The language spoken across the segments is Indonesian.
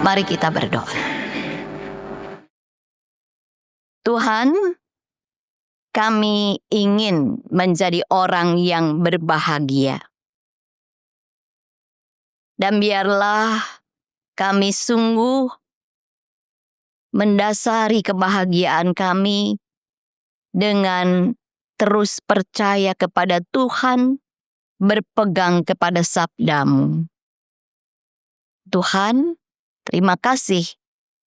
Mari kita berdoa. Tuhan, kami ingin menjadi orang yang berbahagia. Dan biarlah kami sungguh mendasari kebahagiaan kami dengan terus percaya kepada Tuhan, berpegang kepada sabda-Mu. Tuhan, terima kasih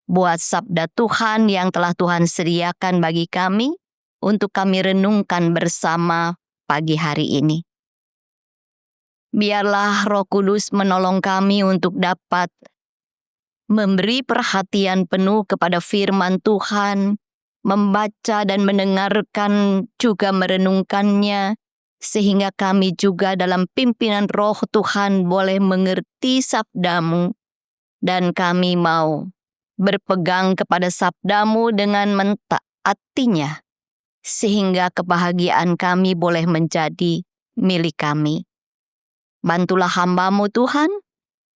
buat sabda Tuhan yang telah Tuhan sediakan bagi kami untuk kami renungkan bersama pagi hari ini. Biarlah Roh Kudus menolong kami untuk dapat memberi perhatian penuh kepada firman Tuhan, membaca dan mendengarkan juga merenungkannya, sehingga kami juga dalam pimpinan Roh Tuhan boleh mengerti sabda-Mu, dan kami mau berpegang kepada sabda-Mu dengan mentaatinya, sehingga kebahagiaan kami boleh menjadi milik kami. Bantulah hamba-Mu Tuhan,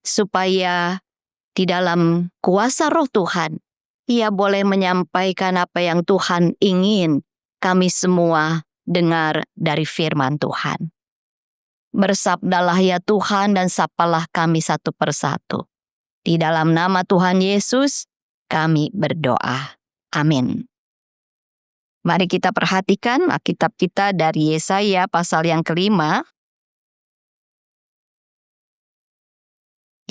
supaya di dalam kuasa Roh Tuhan, Ia boleh menyampaikan apa yang Tuhan ingin kami semua dengar dari firman Tuhan. Bersabdalah ya Tuhan dan sapalah kami satu persatu. Di dalam nama Tuhan Yesus, kami berdoa. Amin. Mari kita perhatikan Alkitab kita dari Yesaya pasal yang ke-5.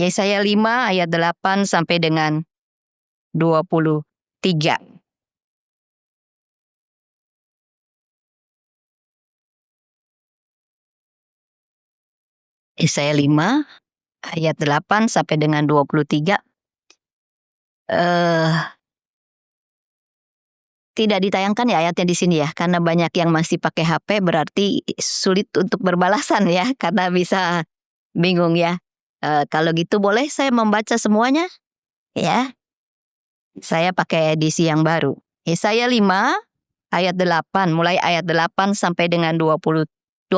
Yesaya 5 ayat 8 sampai dengan 23. Yesaya 5 ayat 8 sampai dengan 23. Tidak ditayangkan ya ayatnya di sini ya, karena banyak yang masih pakai HP, berarti sulit untuk berbalasan ya, karena bisa bingung ya. Kalau gitu boleh saya membaca semuanya? Ya. Saya pakai edisi yang baru. Yesaya 5 ayat 8, mulai ayat 8 sampai dengan 24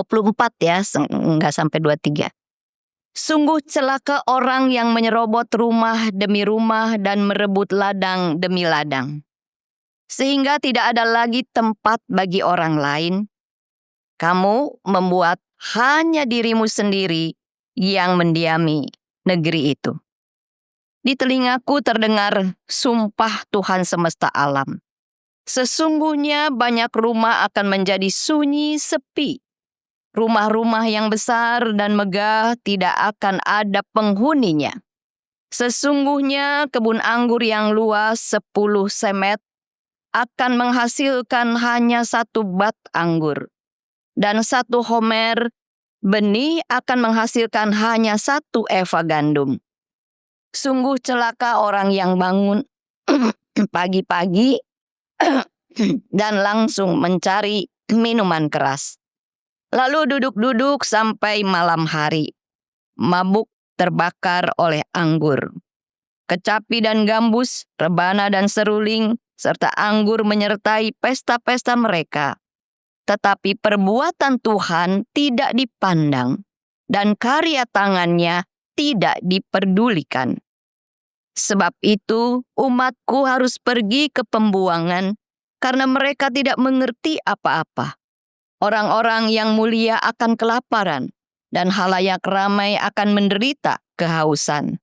ya, enggak sampai 23. Sungguh celaka orang yang menyerobot rumah demi rumah dan merebut ladang demi ladang, sehingga tidak ada lagi tempat bagi orang lain. Kamu membuat hanya dirimu sendiri yang mendiami negeri itu. Di telingaku terdengar sumpah Tuhan semesta alam. Sesungguhnya banyak rumah akan menjadi sunyi sepi. Rumah-rumah yang besar dan megah tidak akan ada penghuninya. Sesungguhnya kebun anggur yang luas 10 semet akan menghasilkan hanya 1 bat anggur. Dan 1 homer benih akan menghasilkan hanya 1 eva gandum. Sungguh celaka orang yang bangun pagi-pagi dan langsung mencari minuman keras. Lalu duduk-duduk sampai malam hari, mabuk terbakar oleh anggur. Kecapi dan gambus, rebana dan seruling, serta anggur menyertai pesta-pesta mereka. Tetapi perbuatan Tuhan tidak dipandang, dan karya tangannya tidak diperdulikan. Sebab itu umatku harus pergi ke pembuangan, karena mereka tidak mengerti apa-apa. Orang-orang yang mulia akan kelaparan, dan halayak ramai akan menderita kehausan.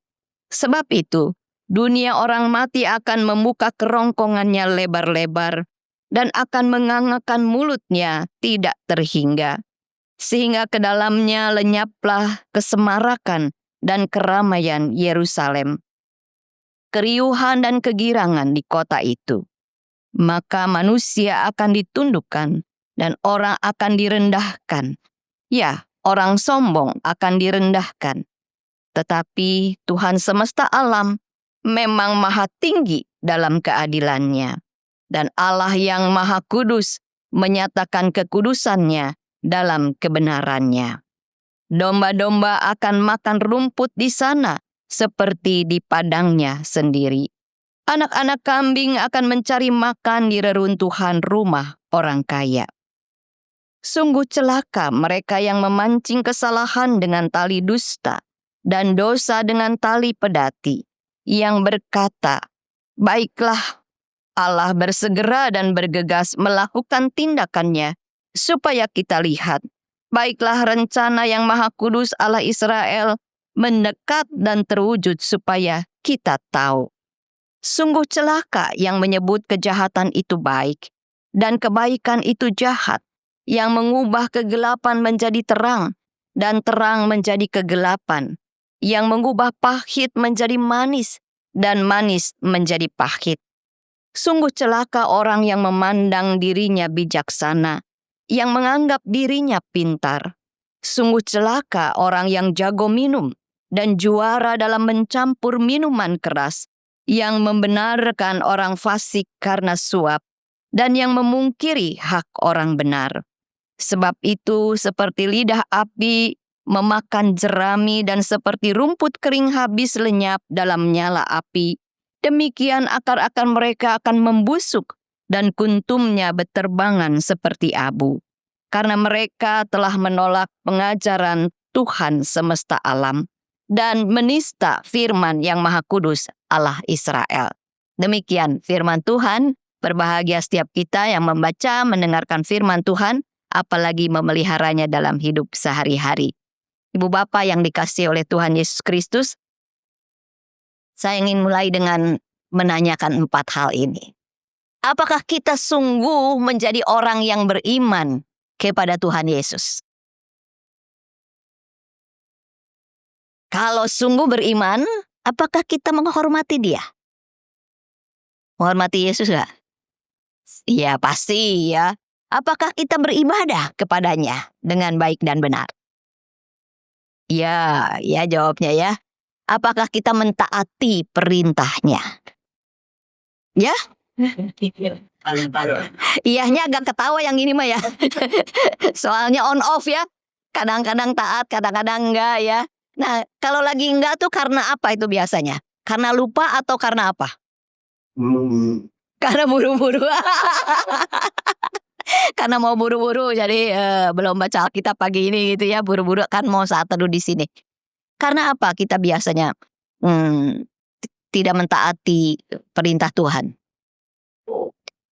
Sebab itu, dunia orang mati akan membuka kerongkongannya lebar-lebar, dan akan mengangakan mulutnya tidak terhingga. Sehingga ke dalamnya lenyaplah kesemarakan dan keramaian Yerusalem. Keriuhan dan kegirangan di kota itu. Maka manusia akan ditundukkan, dan orang akan direndahkan. Ya, orang sombong akan direndahkan. Tetapi Tuhan semesta alam memang maha tinggi dalam keadilannya. Dan Allah yang maha kudus menyatakan kekudusannya dalam kebenarannya. Domba-domba akan makan rumput di sana seperti di padangnya sendiri. Anak-anak kambing akan mencari makan di reruntuhan rumah orang kaya. Sungguh celaka mereka yang memancing kesalahan dengan tali dusta dan dosa dengan tali pedati. yang berkata, "Baiklah, Allah bersegera dan bergegas melakukan tindakannya, supaya kita lihat. Baiklah rencana yang Maha Kudus Allah Israel mendekat dan terwujud supaya kita tahu. Sungguh celaka yang menyebut kejahatan itu baik, dan kebaikan itu jahat, yang mengubah kegelapan menjadi terang, dan terang menjadi kegelapan, yang mengubah pahit menjadi manis, dan manis menjadi pahit. Sungguh celaka orang yang memandang dirinya bijaksana, yang menganggap dirinya pintar. Sungguh celaka orang yang jago minum, dan juara dalam mencampur minuman keras, yang membenarkan orang fasik karena suap, dan yang memungkiri hak orang benar. Sebab itu seperti lidah api memakan jerami dan seperti rumput kering habis lenyap dalam nyala api, demikian akar-akar mereka akan membusuk dan kuntumnya berterbangan seperti abu. Karena mereka telah menolak pengajaran Tuhan semesta alam dan menista firman yang Maha Kudus Allah Israel. Demikian firman Tuhan. Berbahagia setiap kita yang membaca, mendengarkan firman Tuhan, apalagi memeliharanya dalam hidup sehari-hari. Ibu Bapa yang dikasihi oleh Tuhan Yesus Kristus, saya ingin mulai dengan menanyakan 4 hal ini. Apakah kita sungguh menjadi orang yang beriman kepada Tuhan Yesus? Kalau sungguh beriman, apakah kita menghormati Dia? Menghormati Yesus gak? Ya pasti ya. Apakah kita beribadah kepadanya dengan baik dan benar? Ya jawabnya ya. Apakah kita mentaati perintahnya? Ya? Iyahnya agak ketawa yang ini mah ya. Soalnya on off ya. Kadang-kadang taat, kadang-kadang enggak ya. Nah, kalau lagi enggak tuh karena apa itu biasanya? Karena lupa atau karena apa? Karena buru-buru. Karena mau buru-buru jadi belum baca Alkitab pagi ini gitu ya, buru-buru kan mau saat teduh di sini. Karena apa kita biasanya tidak mentaati perintah Tuhan?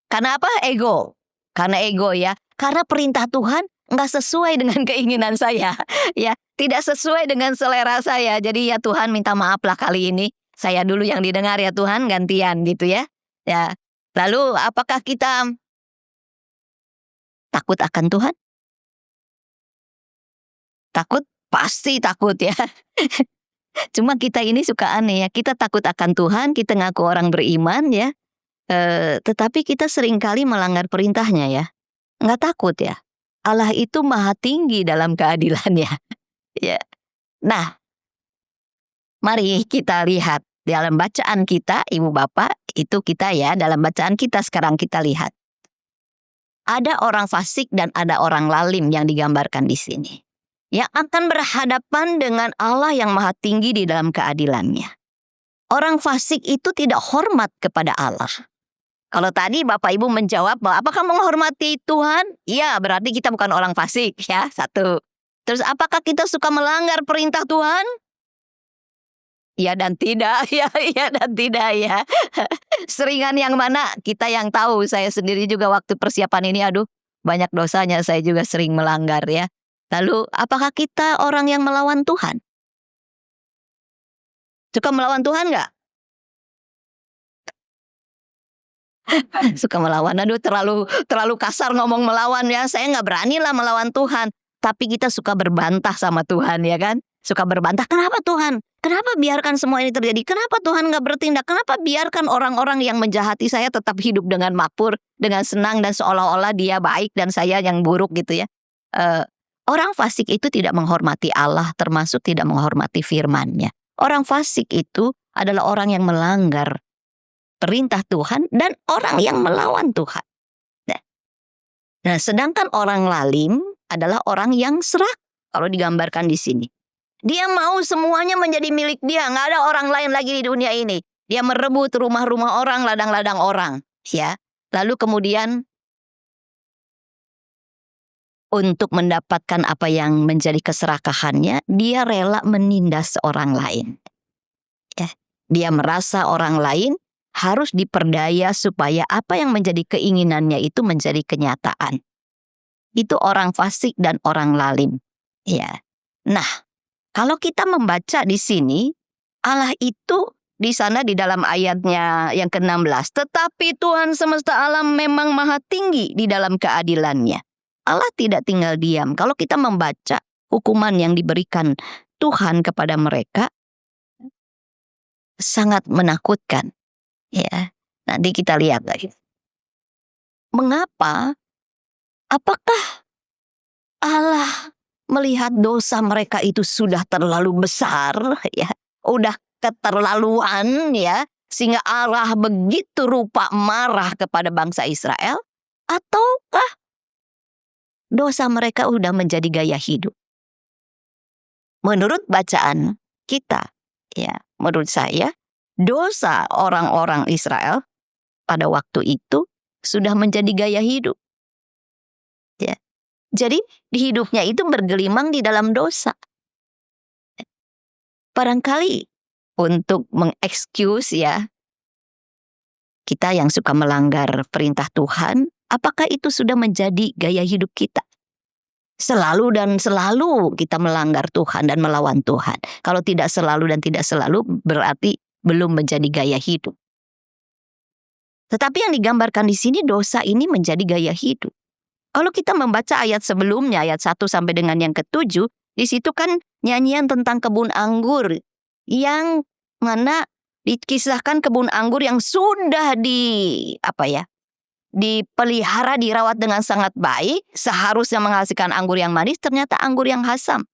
Karena apa? Ego. Karena ego ya. Karena perintah Tuhan nggak sesuai dengan keinginan saya, ya, tidak sesuai dengan selera saya. Jadi ya Tuhan minta maaf lah kali ini. Saya dulu yang didengar ya Tuhan, gantian gitu ya. Ya. Lalu apakah kita takut akan Tuhan? Takut? Pasti takut ya. Cuma kita ini suka aneh ya. Kita takut akan Tuhan, kita ngaku orang beriman ya. Tetapi kita seringkali melanggar perintahnya ya. Nggak takut ya. Allah itu maha tinggi dalam keadilannya. Ya. Nah, mari kita lihat dalam bacaan kita, Ibu Bapak, itu kita ya, dalam bacaan kita sekarang kita lihat. Ada orang fasik dan ada orang lalim yang digambarkan di sini. Yang akan berhadapan dengan Allah yang maha tinggi di dalam keadilannya. Orang fasik itu tidak hormat kepada Allah. Kalau tadi Bapak Ibu menjawab bahwa apakah menghormati Tuhan? Ya, berarti kita bukan orang fasik ya, satu. Terus apakah kita suka melanggar perintah Tuhan? Ya dan tidak, ya dan tidak ya. Seringan yang mana kita yang tahu, saya sendiri juga waktu persiapan ini aduh banyak dosanya saya juga sering melanggar ya. Lalu apakah kita orang yang melawan Tuhan? Suka melawan Tuhan nggak? Suka melawan, aduh terlalu kasar ngomong melawan ya. Saya nggak berani lah melawan Tuhan. Tapi kita suka berbantah sama Tuhan ya kan. Suka berbantah, kenapa Tuhan? Kenapa biarkan semua ini terjadi? Kenapa Tuhan nggak bertindak? Kenapa biarkan orang-orang yang menjahati saya tetap hidup dengan makmur, dengan senang dan seolah-olah dia baik dan saya yang buruk gitu ya. Orang fasik itu tidak menghormati Allah, termasuk tidak menghormati firman-Nya. Orang fasik itu adalah orang yang melanggar perintah Tuhan dan orang yang melawan Tuhan. Nah, sedangkan orang lalim adalah orang yang serak kalau digambarkan di sini. Dia mau semuanya menjadi milik dia, nggak ada orang lain lagi di dunia ini. Dia merebut rumah-rumah orang, ladang-ladang orang, ya. Lalu kemudian untuk mendapatkan apa yang menjadi keserakahannya, dia rela menindas orang lain. Ya. Dia merasa orang lain harus diperdaya supaya apa yang menjadi keinginannya itu menjadi kenyataan. Itu orang fasik dan orang lalim. Ya. Nah, kalau kita membaca di sini, Allah itu di sana di dalam ayatnya yang ke-16, tetapi Tuhan semesta alam memang maha tinggi di dalam keadilannya. Allah tidak tinggal diam. Kalau kita membaca hukuman yang diberikan Tuhan kepada mereka, sangat menakutkan. Ya, nanti kita lihat lagi. Mengapa? Apakah Allah melihat dosa mereka itu sudah terlalu besar, ya, udah keterlaluan, ya, sehingga Allah begitu rupa marah kepada bangsa Israel? Ataukah dosa mereka udah menjadi gaya hidup? Menurut bacaan kita, ya, menurut saya, dosa orang-orang Israel pada waktu itu sudah menjadi gaya hidup. Ya. Jadi di hidupnya itu bergelimang di dalam dosa. Barangkali untuk mengexcuse, ya, kita yang suka melanggar perintah Tuhan, apakah itu sudah menjadi gaya hidup kita? Selalu dan selalu kita melanggar Tuhan dan melawan Tuhan. Kalau tidak selalu dan tidak selalu, berarti belum menjadi gaya hidup. Tetapi yang digambarkan di sini, dosa ini menjadi gaya hidup. Kalau kita membaca ayat sebelumnya, ayat 1 sampai dengan yang ke-7, di situ kan nyanyian tentang kebun anggur yang mana dikisahkan kebun anggur yang sudah dipelihara, dirawat dengan sangat baik, seharusnya menghasilkan anggur yang manis, ternyata anggur yang asam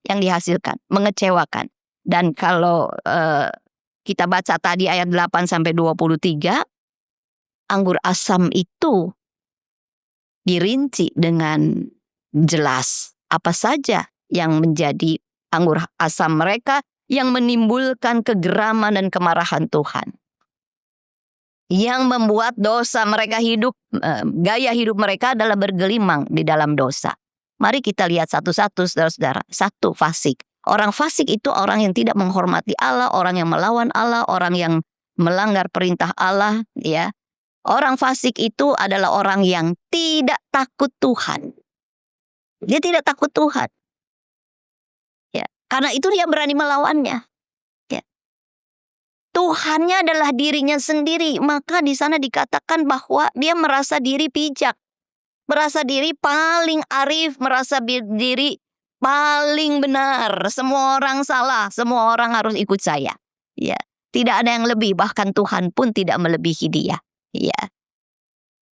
yang dihasilkan, mengecewakan. Dan kalau kita baca tadi ayat 8 sampai 23, anggur asam itu dirinci dengan jelas apa saja yang menjadi anggur asam mereka yang menimbulkan kegeraman dan kemarahan Tuhan. Yang membuat dosa mereka gaya hidup mereka adalah bergelimang di dalam dosa. Mari kita lihat satu-satu, saudara-saudara. Satu, fasik. Orang fasik itu orang yang tidak menghormati Allah, orang yang melawan Allah, orang yang melanggar perintah Allah, ya. Orang fasik itu adalah orang yang tidak takut Tuhan. Dia tidak takut Tuhan. Ya, karena itu dia berani melawannya. Ya. Tuhannya adalah dirinya sendiri, maka di sana dikatakan bahwa dia merasa diri bijak, merasa diri paling arif, merasa diri paling benar. Semua orang salah, semua orang harus ikut saya. Ya, tidak ada yang lebih, bahkan Tuhan pun tidak melebihi dia. Ya.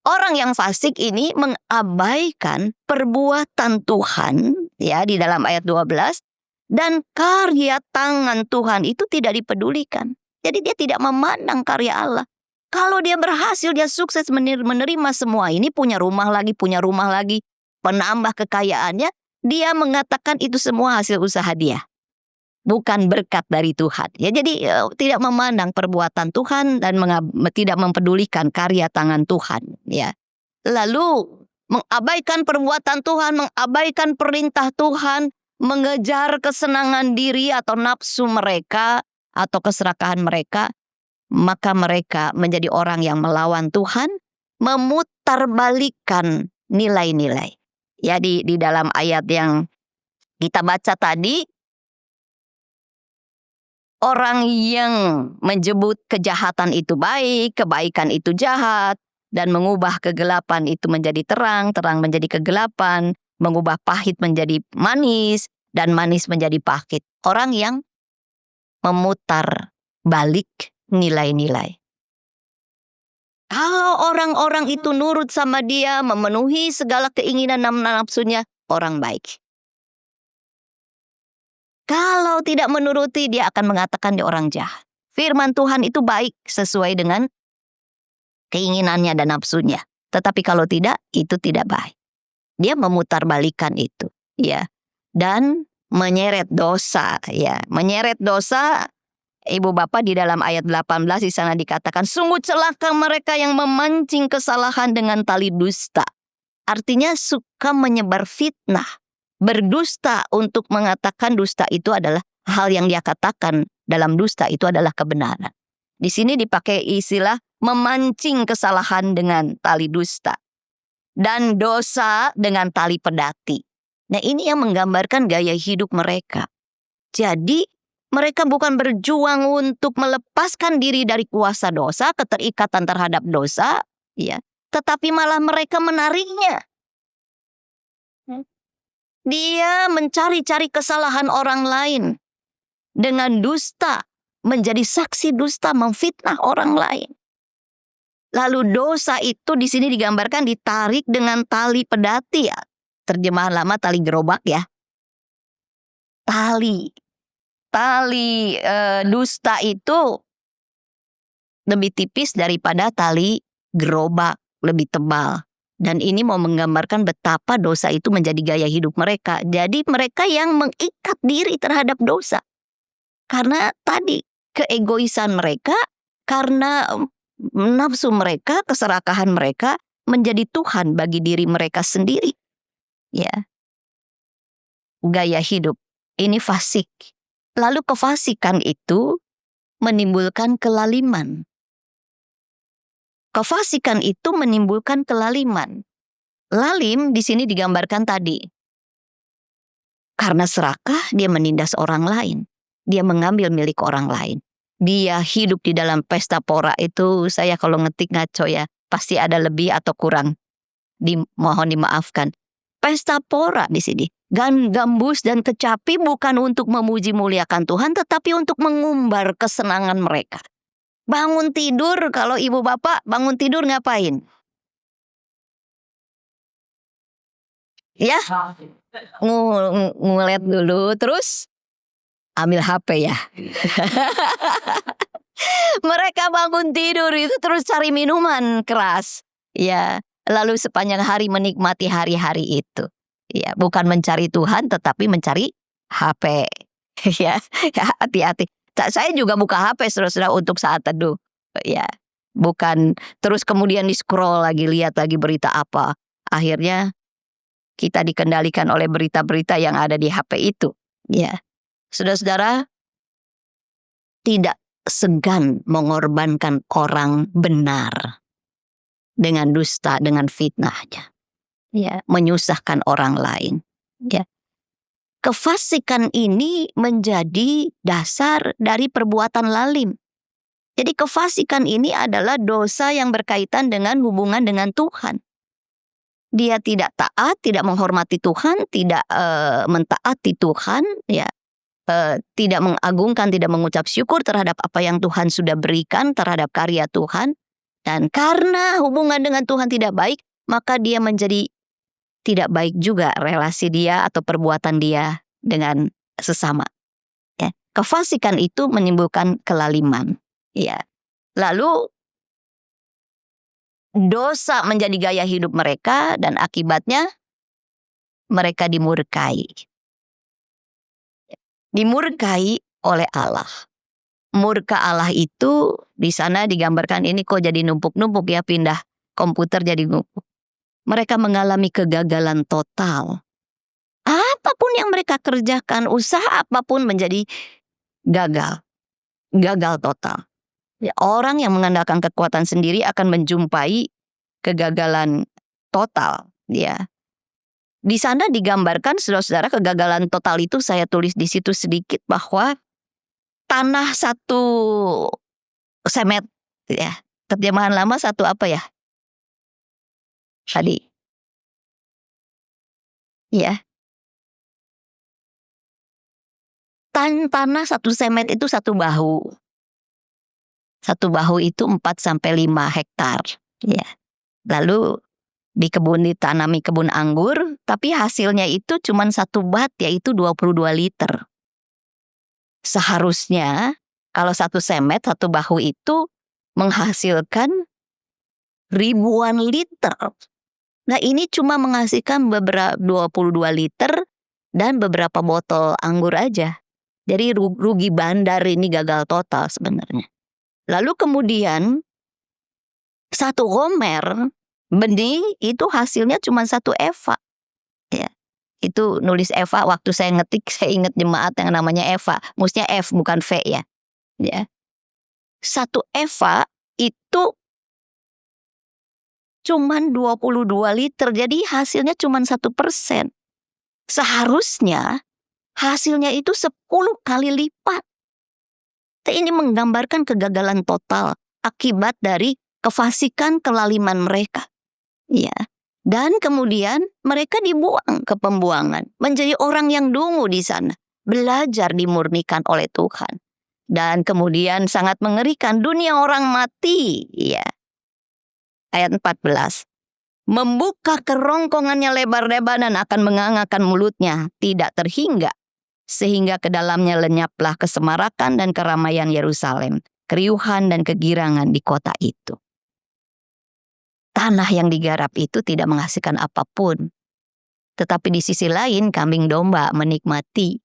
Orang yang fasik ini mengabaikan perbuatan Tuhan, ya, di dalam ayat 12, dan karya tangan Tuhan itu tidak dipedulikan. Jadi dia tidak memandang karya Allah. Kalau dia berhasil, dia sukses menerima semua ini, punya rumah lagi, penambah kekayaannya, dia mengatakan itu semua hasil usaha dia, bukan berkat dari Tuhan. Ya, jadi tidak memandang perbuatan Tuhan dan tidak mempedulikan karya tangan Tuhan. Ya. Lalu mengabaikan perbuatan Tuhan, mengabaikan perintah Tuhan, mengejar kesenangan diri atau nafsu mereka atau keserakahan mereka, maka mereka menjadi orang yang melawan Tuhan, memutarbalikkan nilai-nilai. Ya, di dalam ayat yang kita baca tadi, orang yang menyebut kejahatan itu baik, kebaikan itu jahat, dan mengubah kegelapan itu menjadi terang, terang menjadi kegelapan, mengubah pahit menjadi manis, dan manis menjadi pahit. Orang yang memutar balik nilai-nilai. Kalau orang-orang itu nurut sama dia, memenuhi segala keinginan dan nafsunya, orang baik. Kalau tidak menuruti, dia akan mengatakan dia orang jahat. Firman Tuhan itu baik sesuai dengan keinginannya dan nafsunya. Tetapi kalau tidak, itu tidak baik. Dia memutarbalikkan itu, ya. Dan menyeret dosa, ya. Menyeret dosa, Ibu Bapak, di dalam ayat 18 di sana dikatakan, sungguh celaka mereka yang memancing kesalahan dengan tali dusta. Artinya suka menyebar fitnah, berdusta untuk mengatakan dusta itu adalah hal yang dia katakan dalam dusta itu adalah kebenaran. Di sini dipakai istilah memancing kesalahan dengan tali dusta dan dosa dengan tali pedati. Nah, ini yang menggambarkan gaya hidup mereka. Jadi mereka bukan berjuang untuk melepaskan diri dari kuasa dosa, keterikatan terhadap dosa, ya, tetapi malah mereka menariknya. Dia mencari-cari kesalahan orang lain dengan dusta, menjadi saksi dusta, memfitnah orang lain. Lalu dosa itu di sini digambarkan ditarik dengan tali pedati, ya. Terjemahan lama tali gerobak, ya. Tali dusta itu lebih tipis daripada tali gerobak, lebih tebal. Dan ini mau menggambarkan betapa dosa itu menjadi gaya hidup mereka. Jadi mereka yang mengikat diri terhadap dosa. Karena tadi keegoisan mereka, karena nafsu mereka, keserakahan mereka menjadi Tuhan bagi diri mereka sendiri. Ya. Gaya hidup ini fasik. Lalu kefasikan itu menimbulkan kelaliman. Kefasikan itu menimbulkan kelaliman. Lalim di sini digambarkan tadi. Karena serakah dia menindas orang lain. Dia mengambil milik orang lain. Dia hidup di dalam pesta pora itu, saya kalau ngetik ngaco ya, pasti ada lebih atau kurang. Mohon dimaafkan. Pesta pora di sini. Gambus dan kecapi bukan untuk memuji muliakan Tuhan, tetapi untuk mengumbar kesenangan mereka. Bangun tidur, kalau ibu bapak bangun tidur ngapain? Ya, ngulet dulu, terus ambil HP ya. Mereka bangun tidur itu terus cari minuman keras. Ya, lalu sepanjang hari menikmati hari-hari itu. Ya, bukan mencari Tuhan tetapi mencari HP. Ya, hati-hati. Saya juga buka HP saudara-saudara untuk saat teduh. Ya, bukan terus kemudian di-scroll lagi, lihat lagi berita apa. Akhirnya kita dikendalikan oleh berita-berita yang ada di HP itu. Ya. Saudara-saudara, tidak segan mengorbankan orang benar dengan dusta, dengan fitnahnya. Ya, menyusahkan orang lain. Ya. Kefasikan ini menjadi dasar dari perbuatan lalim. Jadi kefasikan ini adalah dosa yang berkaitan dengan hubungan dengan Tuhan. Dia tidak taat, tidak menghormati Tuhan, tidak mentaati Tuhan, ya. Tidak mengagungkan, tidak mengucap syukur terhadap apa yang Tuhan sudah berikan, terhadap karya Tuhan. Dan karena hubungan dengan Tuhan tidak baik, maka dia menjadi tidak baik juga relasi dia atau perbuatan dia dengan sesama. Ya. Kefasikan itu menimbulkan kelaliman. Ya. Lalu dosa menjadi gaya hidup mereka dan akibatnya mereka dimurkai. Dimurkai oleh Allah. Murka Allah itu di sana digambarkan, ini kok jadi numpuk-numpuk ya, pindah komputer jadi numpuk. Mereka mengalami kegagalan total. Apapun yang mereka kerjakan, usaha apapun menjadi gagal. Gagal total. Ya, orang yang mengandalkan kekuatan sendiri akan menjumpai kegagalan total. Ya. Di sana digambarkan saudara-saudara, kegagalan total itu saya tulis di situ sedikit bahwa tanah satu semet, ya. Terjemahan lama satu apa ya? Tadi. Ya. Tanah satu semet itu satu bahu. Satu bahu itu 4-5 hektar. Ya. Lalu ditanami kebun anggur, tapi hasilnya itu cuma 1 bat, yaitu 22 liter. Seharusnya kalau 1 semet, 1 bahu itu menghasilkan ribuan liter. Nah, ini cuma menghasilkan beberapa 22 liter dan beberapa botol anggur aja. Jadi rugi bandar, ini gagal total sebenarnya. Lalu kemudian 1 homer benih itu hasilnya cuma 1 eva. Ya. Itu nulis Eva, waktu saya ngetik saya ingat jemaat yang namanya Eva, mestinya F bukan V ya. Ya. 1 eva itu cuman 22 liter, jadi hasilnya cuman 1%. Seharusnya hasilnya itu 10 kali lipat. Ini menggambarkan kegagalan total akibat dari kefasikan kelaliman mereka. Ya. Dan kemudian mereka dibuang ke pembuangan, menjadi orang yang dungu di sana, belajar dimurnikan oleh Tuhan. Dan kemudian sangat mengerikan, dunia orang mati. Ya. Ayat 14. Membuka kerongkongannya lebar-lebar dan akan mengangakan mulutnya, tidak terhingga. Sehingga ke dalamnya lenyaplah kesemarakan dan keramaian Yerusalem, keriuhan dan kegirangan di kota itu. Tanah yang digarap itu tidak menghasilkan apapun. Tetapi di sisi lain kambing domba menikmati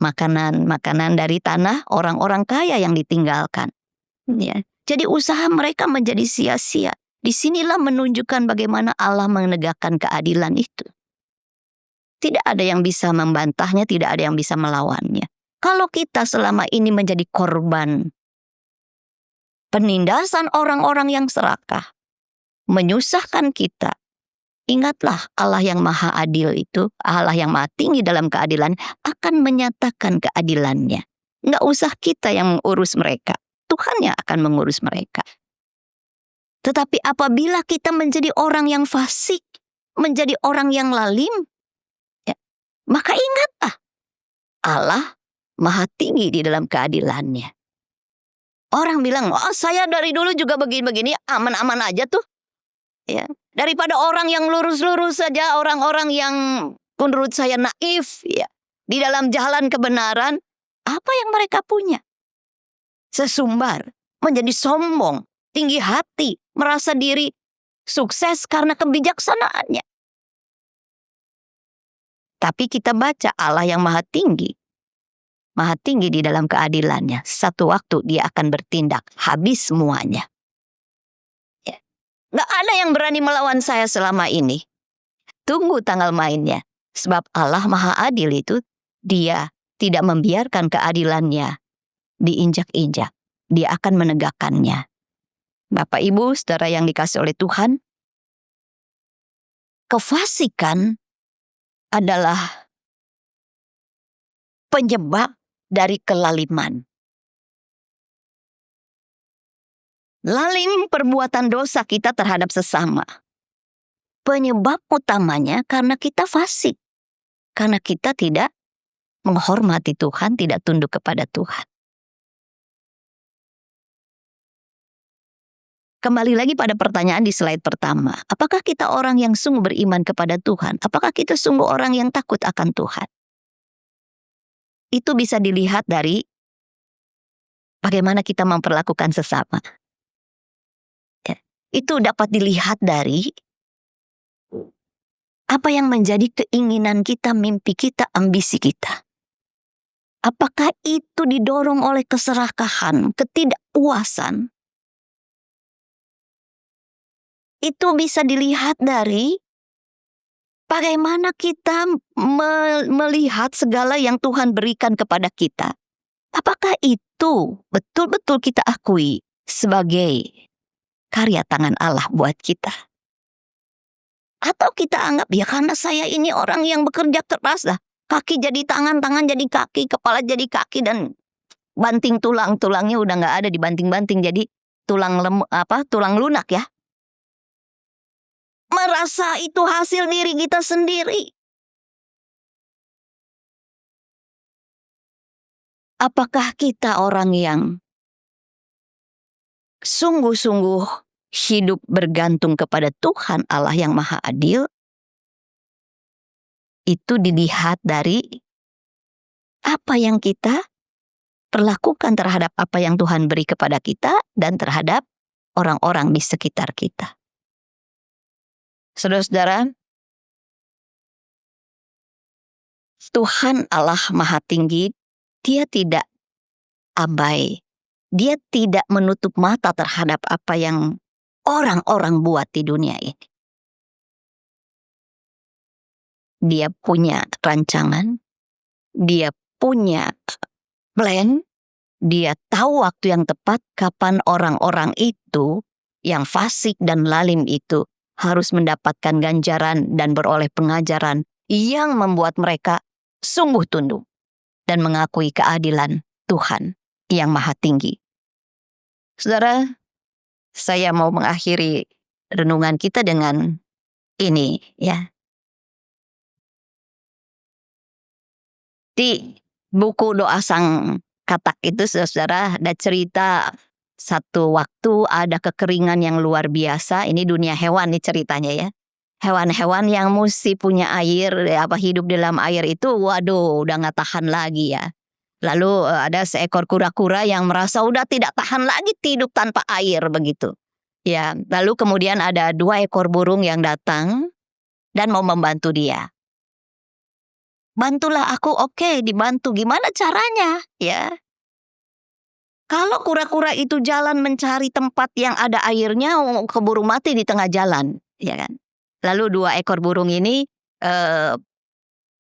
makanan-makanan dari tanah orang-orang kaya yang ditinggalkan. Ya. Jadi usaha mereka menjadi sia-sia. Disinilah menunjukkan bagaimana Allah menegakkan keadilan itu. Tidak ada yang bisa membantahnya, tidak ada yang bisa melawannya. Kalau kita selama ini menjadi korban penindasan orang-orang yang serakah, menyusahkan kita, ingatlah Allah yang maha adil itu, Allah yang maha tinggi dalam keadilan, akan menyatakan keadilannya. Nggak usah kita yang mengurus mereka, Tuhan yang akan mengurus mereka. Tetapi apabila kita menjadi orang yang fasik, menjadi orang yang lalim, ya, maka ingatlah Allah maha tinggi di dalam keadilannya. Orang bilang, oh saya dari dulu juga begini-begini, aman-aman aja tuh. Ya, daripada orang yang lurus-lurus saja, orang-orang yang menurut saya naif, ya, di dalam jalan kebenaran, apa yang mereka punya? Sesumbar, menjadi sombong, tinggi hati, merasa diri sukses karena kebijaksanaannya. Tapi kita baca Allah yang maha tinggi di dalam keadilannya. Satu waktu dia akan bertindak, habis semuanya. Ya. Gak ada yang berani melawan saya selama ini. Tunggu tanggal mainnya. Sebab Allah maha adil itu, dia tidak membiarkan keadilannya diinjak-injak. Dia akan menegakkannya. Bapak Ibu, saudara yang dikasih oleh Tuhan, kefasikan adalah penyebab dari kelaliman. Lalim perbuatan dosa kita terhadap sesama. Penyebab utamanya karena kita fasik. Karena kita tidak menghormati Tuhan, tidak tunduk kepada Tuhan. Kembali lagi pada pertanyaan di slide pertama. Apakah kita orang yang sungguh beriman kepada Tuhan? Apakah kita sungguh orang yang takut akan Tuhan? Itu bisa dilihat dari bagaimana kita memperlakukan sesama. Ya. Itu dapat dilihat dari apa yang menjadi keinginan kita, mimpi kita, ambisi kita. Apakah itu didorong oleh keserakahan, ketidakpuasan? Itu bisa dilihat dari bagaimana kita melihat segala yang Tuhan berikan kepada kita. Apakah itu betul-betul kita akui sebagai karya tangan Allah buat kita? Atau kita anggap, ya karena saya ini orang yang bekerja keras dah. Kaki jadi tangan, tangan jadi kaki, kepala jadi kaki, dan banting tulangnya udah nggak ada dibanting-banting, jadi tulang lunak ya. Merasa itu hasil diri kita sendiri. Apakah kita orang yang sungguh-sungguh hidup bergantung kepada Tuhan Allah yang maha adil? Itu dilihat dari apa yang kita perlakukan terhadap apa yang Tuhan beri kepada kita dan terhadap orang-orang di sekitar kita. Saudara-saudara, Tuhan Allah maha tinggi, dia tidak abai, dia tidak menutup mata terhadap apa yang orang-orang buat di dunia ini. Dia punya rancangan, dia punya plan, dia tahu waktu yang tepat kapan orang-orang itu yang fasik dan lalim itu harus mendapatkan ganjaran dan beroleh pengajaran yang membuat mereka sungguh tunduk dan mengakui keadilan Tuhan yang Maha Tinggi. Saudara, saya mau mengakhiri renungan kita dengan ini ya. Di buku Doa Sang Katak itu saudara ada cerita satu waktu ada kekeringan yang luar biasa. Ini dunia hewan nih ceritanya ya. Hewan-hewan yang mesti punya air, hidup dalam air itu, waduh udah gak tahan lagi ya. Lalu ada seekor kura-kura yang merasa udah tidak tahan lagi hidup tanpa air begitu. Ya, lalu kemudian ada 2 ekor burung yang datang dan mau membantu dia. Bantulah aku, oke dibantu, gimana caranya? Ya. Kalau kura-kura itu jalan mencari tempat yang ada airnya, keburu mati di tengah jalan, ya kan? Lalu 2 ekor burung ini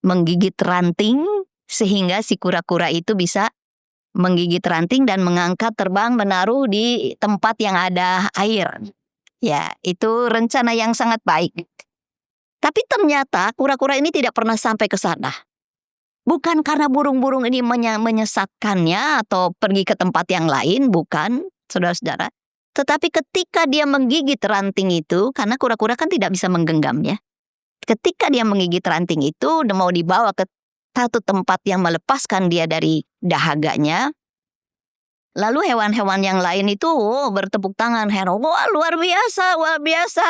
menggigit ranting sehingga si kura-kura itu bisa menggigit ranting dan mengangkat terbang menaruh di tempat yang ada air. Ya, itu rencana yang sangat baik. Tapi ternyata kura-kura ini tidak pernah sampai ke sana. Bukan karena burung-burung ini menyesatkannya atau pergi ke tempat yang lain, bukan, saudara-saudara. Tetapi ketika dia menggigit ranting itu, karena kura-kura kan tidak bisa menggenggamnya. Ketika dia menggigit ranting itu, mau dibawa ke satu tempat yang melepaskan dia dari dahaganya. Lalu hewan-hewan yang lain itu bertepuk tangan, wah luar biasa, luar biasa.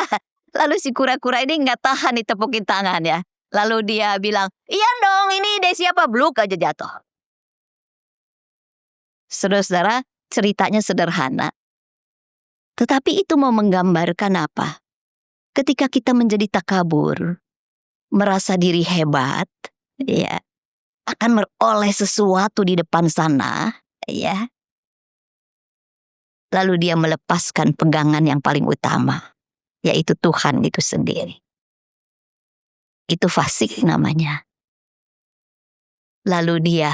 Lalu si kura-kura ini nggak tahan ditepukin tangan ya. Lalu dia bilang, iya dong ini ide siapa, bluk aja jatuh. Saudara-saudara, ceritanya sederhana. Tetapi itu mau menggambarkan apa? Ketika kita menjadi takabur, merasa diri hebat, ya, akan meroleh sesuatu di depan sana, ya. Lalu dia melepaskan pegangan yang paling utama, yaitu Tuhan itu sendiri. Itu fasik namanya. Lalu dia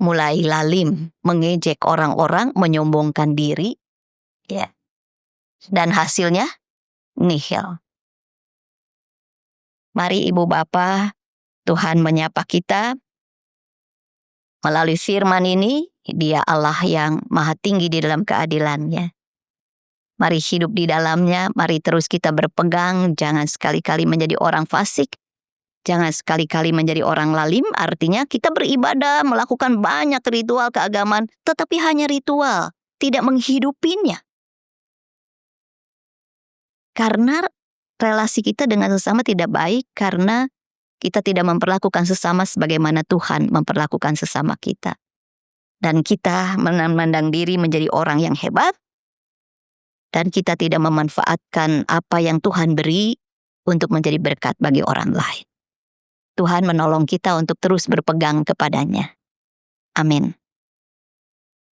mulai lalim, mengejek orang-orang, menyombongkan diri, ya. Dan hasilnya nihil. Mari Ibu Bapa, Tuhan menyapa kita melalui firman ini. Dia Allah yang Maha Tinggi di dalam keadilannya. Mari hidup di dalamnya, mari terus kita berpegang, jangan sekali-kali menjadi orang fasik, jangan sekali-kali menjadi orang lalim, artinya kita beribadah, melakukan banyak ritual keagamaan, tetapi hanya ritual, tidak menghidupinya. Karena relasi kita dengan sesama tidak baik, karena kita tidak memperlakukan sesama sebagaimana Tuhan memperlakukan sesama kita. Dan kita memandang diri menjadi orang yang hebat, dan kita tidak memanfaatkan apa yang Tuhan beri untuk menjadi berkat bagi orang lain. Tuhan menolong kita untuk terus berpegang kepadanya. Amin.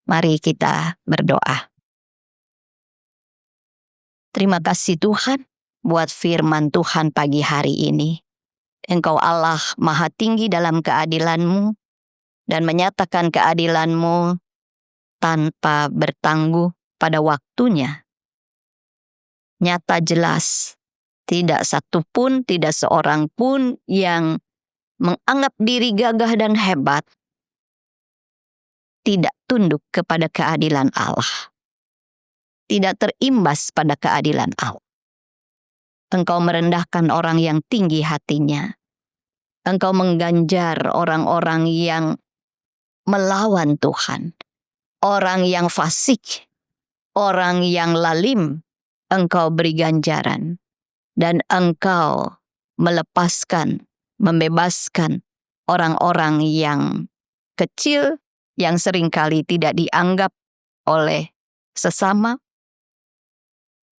Mari kita berdoa. Terima kasih Tuhan buat firman Tuhan pagi hari ini. Engkau Allah Maha Tinggi dalam keadilan-Mu dan menyatakan keadilan-Mu tanpa bertangguh pada waktunya. Nyata jelas, tidak satupun, tidak seorang pun yang menganggap diri gagah dan hebat tidak tunduk kepada keadilan Allah. Tidak terimbas pada keadilan Allah. Engkau merendahkan orang yang tinggi hatinya. Engkau mengganjar orang-orang yang melawan Tuhan. Orang yang fasik, orang yang lalim, Engkau beri ganjaran. Dan Engkau melepaskan, membebaskan orang-orang yang kecil, yang seringkali tidak dianggap oleh sesama,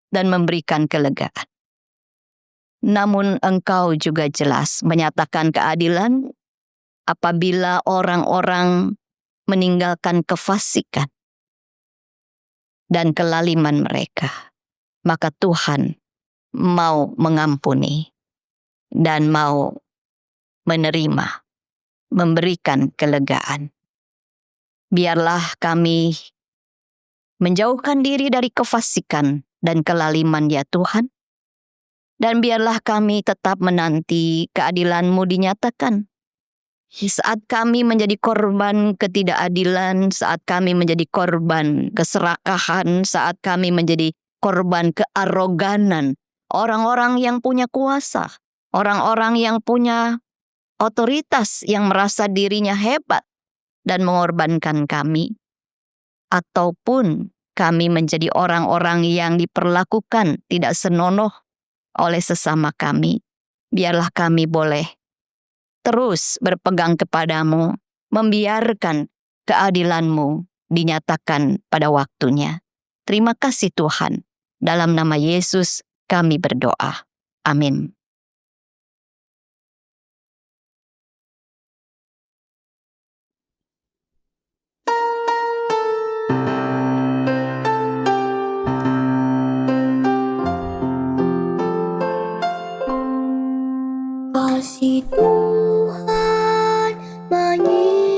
dan memberikan kelegaan. Namun Engkau juga jelas menyatakan keadilan apabila orang-orang meninggalkan kefasikan dan kelaliman mereka. Maka Tuhan mau mengampuni dan mau menerima, memberikan kelegaan. Biarlah kami menjauhkan diri dari kefasikan dan kelaliman ya Tuhan. Dan biarlah kami tetap menanti keadilan-Mu dinyatakan. Saat kami menjadi korban ketidakadilan, saat kami menjadi korban keserakahan, saat kami menjadi korban kearoganan, orang-orang yang punya kuasa, orang-orang yang punya otoritas yang merasa dirinya hebat dan mengorbankan kami, ataupun kami menjadi orang-orang yang diperlakukan tidak senonoh oleh sesama kami, biarlah kami boleh terus berpegang kepadamu, membiarkan keadilan-Mu dinyatakan pada waktunya. Terima kasih Tuhan. Dalam nama Yesus kami berdoa. Amin. Kasih Tuhan mengiringimu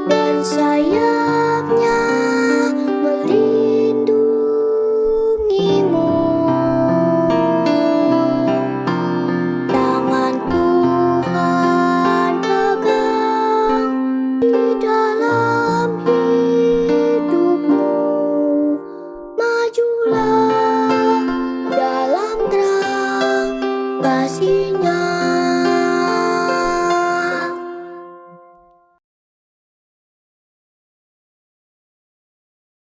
dan saya